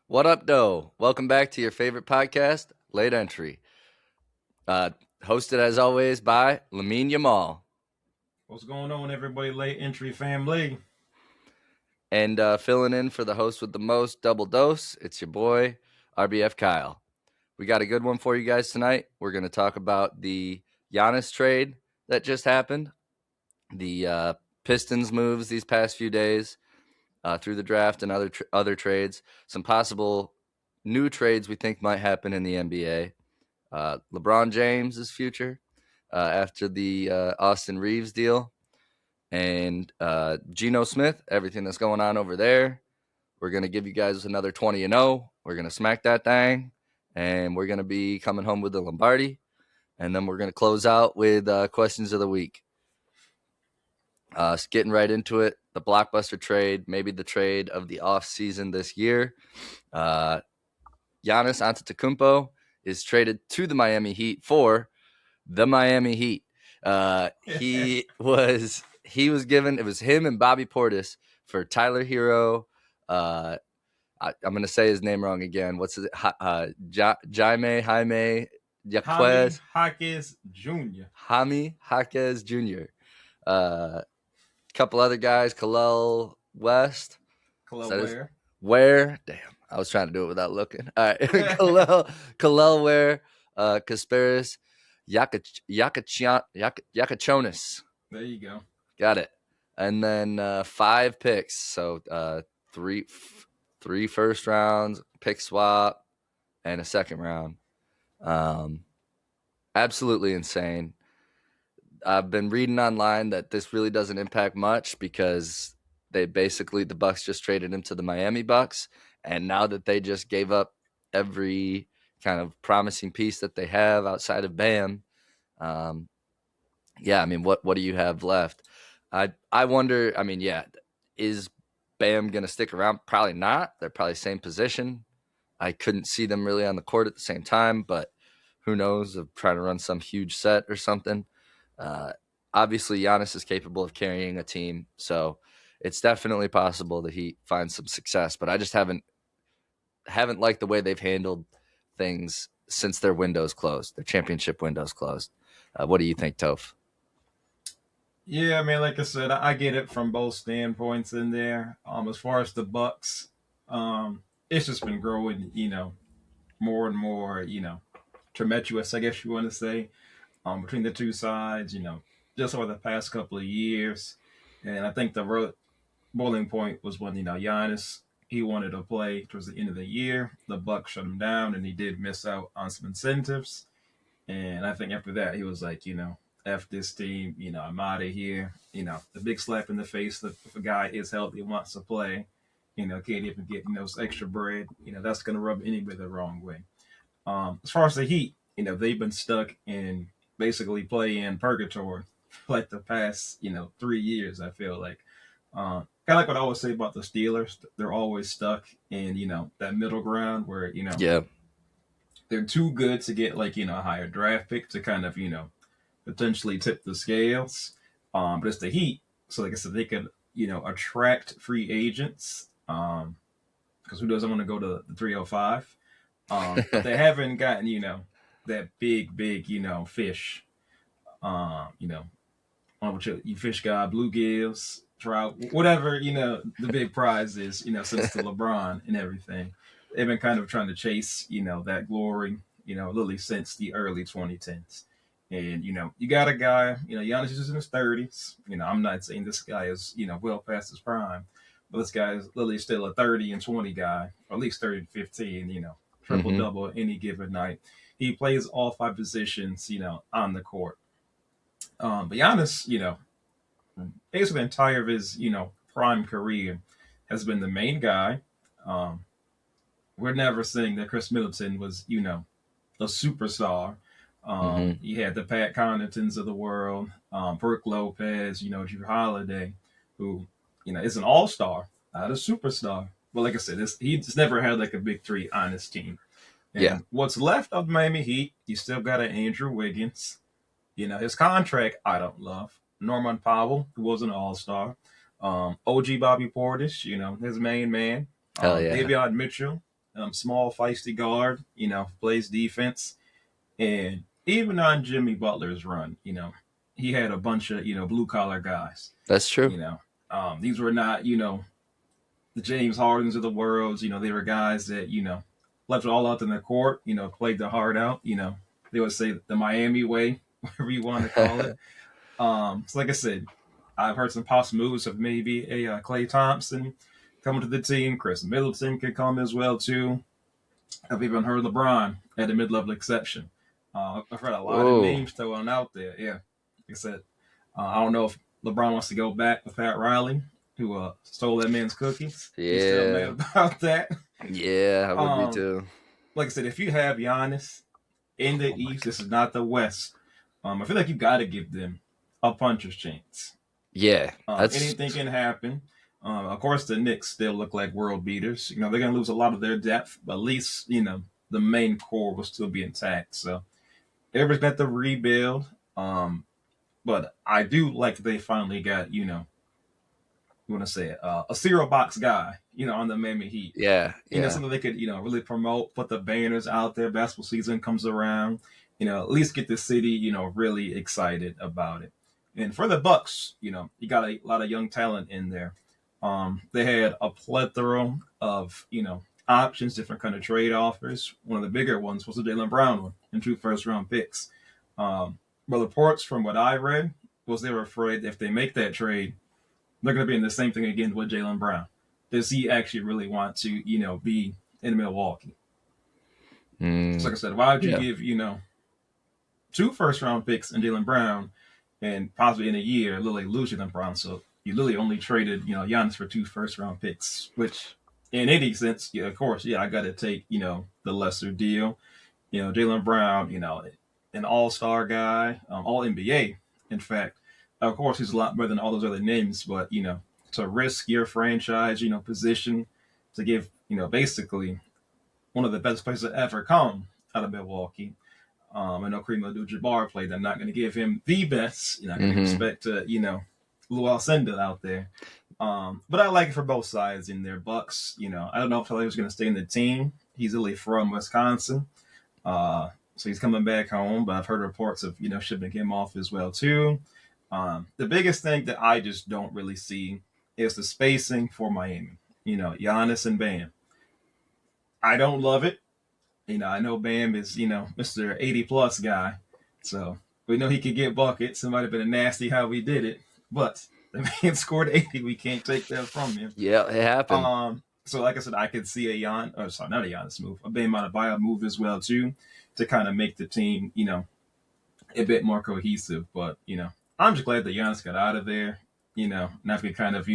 What up, doe? Welcome back to your favorite podcast, Late Entry. Uh, Hosted as always by Lamine Yamal. What's going on, everybody? Late entry family. And filling in for the host with the most, Double Dose, it's your boy, RBF Kyle. We got a good one for you guys tonight. We're going to talk about the Giannis trade that just happened, the Pistons moves these past few days through the draft and other trades, some possible new trades we think might happen in the NBA. LeBron James' future after the Austin Reeves deal, and Geno Smith, everything that's going on over there. We're going to give you guys another 20-0. We're going to smack that thing, and we're going to be coming home with the Lombardi, and then we're going to close out with questions of the week. Getting right into it, the blockbuster trade, maybe the trade of the offseason this year. Giannis Antetekounmpo is traded to the Miami Heat for the Miami Heat. He was given, it was him and Bobby Portis for Tyler Herro. I'm going to say his name wrong again. What's his Jaime Jaquez Jaquez Jr. Jaime Jaquez Jr. Couple other guys, Kel'el Kel'el Ware. Ware. Damn, I was trying to do it without looking. All right, Kel'el Ware, Kasparas Jacukionis. There you go. Got it. And then 5 picks. So three first rounds, pick swap, and a second round. Absolutely insane. I've been reading online that this really doesn't impact much because the Bucks just traded him to the Miami Bucks, and now that they just gave up every kind of promising piece that they have outside of Bam, yeah, I mean, what do you have left? I wonder. I mean, yeah, is Bam gonna stick around? Probably not. They're probably same position. I couldn't see them really on the court at the same time, but who knows? Of trying to run some huge set or something. Obviously, Giannis is capable of carrying a team, so it's definitely possible that he finds some success. But I just haven't liked the way they've handled things since their window's closed, their championship window's closed. What do you think, Toph? Yeah, I mean, like I said, I get it from both standpoints in there. As far as the Bucks, it's just been growing, more and more, tumultuous, I guess you want to say, between the two sides, just over the past couple of years. And I think the boiling point was when, Giannis, he wanted to play towards the end of the year. The Bucks shut him down, and he did miss out on some incentives. And I think after that, he was like, F this team, I'm out of here. The big slap in the face that if a guy is healthy and wants to play, can't even get, extra bread, that's going to rub anybody the wrong way. As far as the Heat, they've been stuck in basically playing purgatory for like the past, 3 years, I feel like. Kind of like what I always say about the Steelers. They're always stuck in, that middle ground where, Yeah. they're too good to get like, a higher draft pick to kind of, potentially tip the scales. But it's the Heat. So like I said, they could, attract free agents. Because who doesn't want to go to the 305? But they haven't gotten, that big, fish. You know, on what you fish guy, bluegills, trout, whatever, the big prize is, since the LeBron and everything. They've been kind of trying to chase, that glory, literally since the early 2010s. And, you got a guy, Giannis is in his 30s. I'm not saying this guy is, well past his prime, but this guy is literally still a 30 and 20 guy, or at least 30 and 15, triple double any given night. He plays all 5 positions, on the court. But Giannis, basically the entire of his, prime career has been the main guy. Um, we're never saying that Chris Middleton was, a superstar. You had the Pat Connaughtons of the world, Brooke Lopez, Drew Holiday, who, is an all-star, not a superstar. But like I said, he's never had like a big 3 on his team. And Yeah. what's left of Miami Heat, you still got an Andrew Wiggins. His contract I don't love. Norman Powell, who was an all-star. OG Bobby Portis, his main man. Hell yeah. Davion Mitchell, small, feisty guard. Plays defense, and even on Jimmy Butler's run, he had a bunch of blue collar guys. That's true. You know, these were not the James Hardens of the world. They were guys that left it all out in the court. Played their heart out. They would say the Miami way, whatever you want to call it. So like I said, I've heard some possible moves of maybe a Klay Thompson coming to the team. Chris Middleton could come as well too. I've even heard LeBron at a mid-level exception. I've heard a lot of names thrown out there. Yeah, like I said, I don't know if LeBron wants to go back with Pat Riley, who stole that man's cookies. Yeah, he's still mad about that. Yeah, I would be too. Like I said, if you have Giannis in the East, this is not the West. I feel like you got to give them a puncher's chance. Yeah, anything can happen. Of course, the Knicks still look like world beaters. They're going to lose a lot of their depth, but at least the main core will still be intact. So everybody's got to rebuild. But I do like that they finally got you want to say it, a cereal box guy on the Miami Heat. Yeah. Something they could really promote, put the banners out there. Basketball season comes around. At least get the city really excited about it. And for the Bucks, you got a lot of young talent in there. They had a plethora of, options, different kind of trade offers. One of the bigger ones was the Jaylen Brown one and 2 first-round picks. But reports from what I read was they were afraid if they make that trade, they're going to be in the same thing again with Jaylen Brown. Does he actually really want to, be in Milwaukee? So like I said, why would you give, 2 first-round picks and Jaylen Brown and possibly in a year literally lose Jaylen Brown? So you literally only traded, Giannis for 2 first-round picks, which in any sense, of course, I got to take, the lesser deal. Jaylen Brown, an all-star guy, all-NBA, in fact. Of course, he's a lot better than all those other names, but, to risk your franchise, position to give, basically one of the best players to ever come out of Milwaukee. I know Kareem Abdul-Jabbar played. I'm not going to give him the best. I can expect, Lou Alcindor out there. But I like it for both sides in there. Bucks, I don't know if he was going to stay in the team. He's really from Wisconsin. So he's coming back home, but I've heard reports of, shipping him off as well, too. The biggest thing that I just don't really see is the spacing for Miami. Giannis and Bam. I don't love it. I know Bam is, Mr. 80-plus guy. So we know he could get buckets. It might have been a nasty how we did it. But the man scored 80. We can't take that from him. Yeah, it happened. So like I said, I could see not a Giannis move, a Bam Adebayo move as well, too, to kind of make the team, a bit more cohesive. But, I'm just glad that Giannis got out of there, now we can kind of,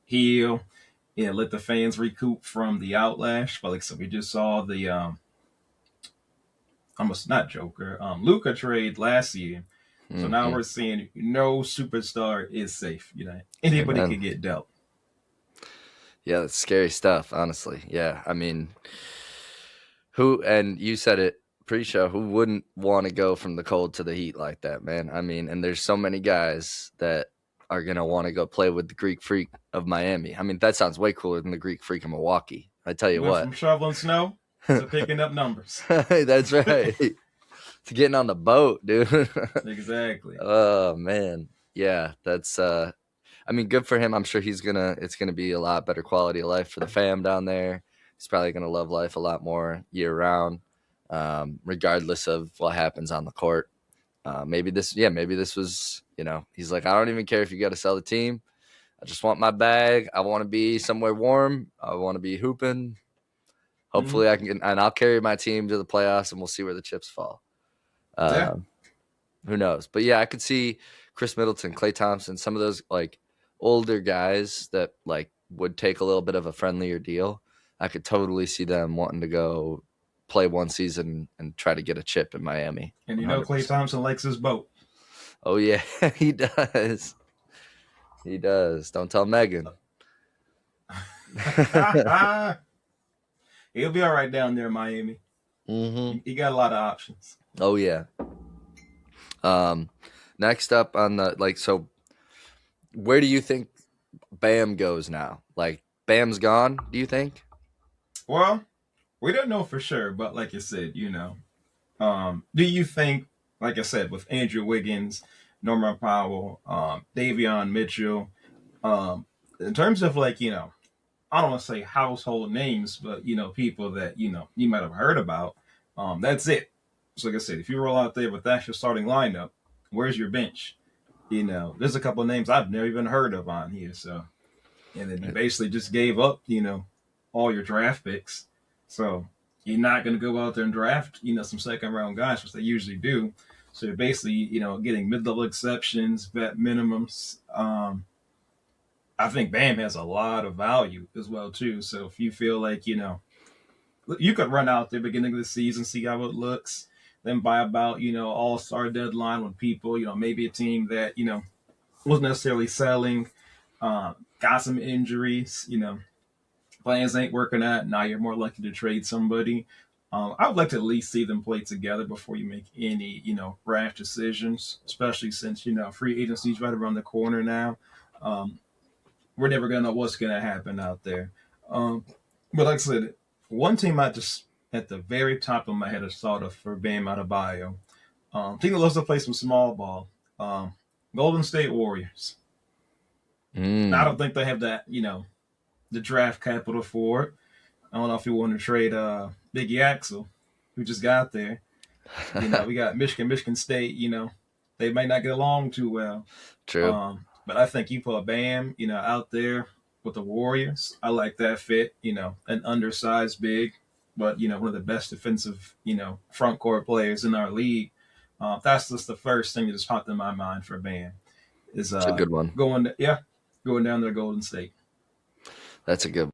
heal, let the fans recoup from the outlash. But like I said, we just saw the almost not Joker, Luka trade last year. So now we're seeing no superstar is safe. Anybody can get dealt. Yeah, that's scary stuff, honestly. Yeah, I mean, and you said it pre-show, who wouldn't want to go from the cold to the heat like that, man? I mean, and there's so many guys that are going to want to go play with the Greek Freak of Miami. I mean, that sounds way cooler than the Greek Freak of Milwaukee. I tell you what. From shoveling snow to picking up numbers. That's right. To getting on the boat, dude. Exactly. Oh, man. Yeah, that's I mean, good for him. I'm sure it's gonna be a lot better quality of life for the fam down there. He's probably gonna love life a lot more year round, regardless of what happens on the court. Maybe this was, he's like, I don't even care if you got to sell the team. I just want my bag. I want to be somewhere warm. I want to be hooping. Hopefully I can, and I'll carry my team to the playoffs, and we'll see where the chips fall. Who knows? But yeah, I could see Chris Middleton, Klay Thompson, some of those like older guys that like would take a little bit of a friendlier deal. I could totally see them wanting to go play one season and try to get a chip in Miami. And Klay Thompson likes his boat. Oh yeah, he does. He does. Don't tell Megan. He'll be all right down there in Miami. He got a lot of options. Oh yeah. Next up on the so where do you think Bam goes now? Like Bam's gone, do you think? Well, We don't know for sure, but like you said, do you think, like I said, with Andrew Wiggins, Norman Powell, Davion Mitchell, in terms of like, I don't want to say household names, but people that you might have heard about. That's it. So like I said, if you roll out there with that's your starting lineup, where's your bench? There's a couple of names I've never even heard of on here. So, and then you basically just gave up, all your draft picks. So you're not going to go out there and draft, some second round guys, which they usually do. So you're basically, getting mid level exceptions, vet minimums. I think Bam has a lot of value as well too. So if you feel like you could run out there beginning of the season, see how it looks, then by about All Star deadline when people maybe a team that wasn't necessarily selling, got some injuries, plans ain't working out. Now you're more likely to trade somebody. I would like to at least see them play together before you make any rash decisions, especially since free agency is right around the corner now. Um, we're never gonna know what's gonna happen out there. Um, but like I said, one team I just at the very top of my head has thought of for Bam Adebayo. Team that loves to play some small ball. Golden State Warriors. I don't Mm. think they have that, the draft capital for it. I don't know if you want to trade Biggie Axel, who just got there. We got Michigan State. They might not get along too well. True. But I think you put Bam, out there with the Warriors. I like that fit. An undersized big, but one of the best defensive, front court players in our league. That's just the first thing that just popped in my mind for Bam is It's a good one. going down to Golden State. That's a good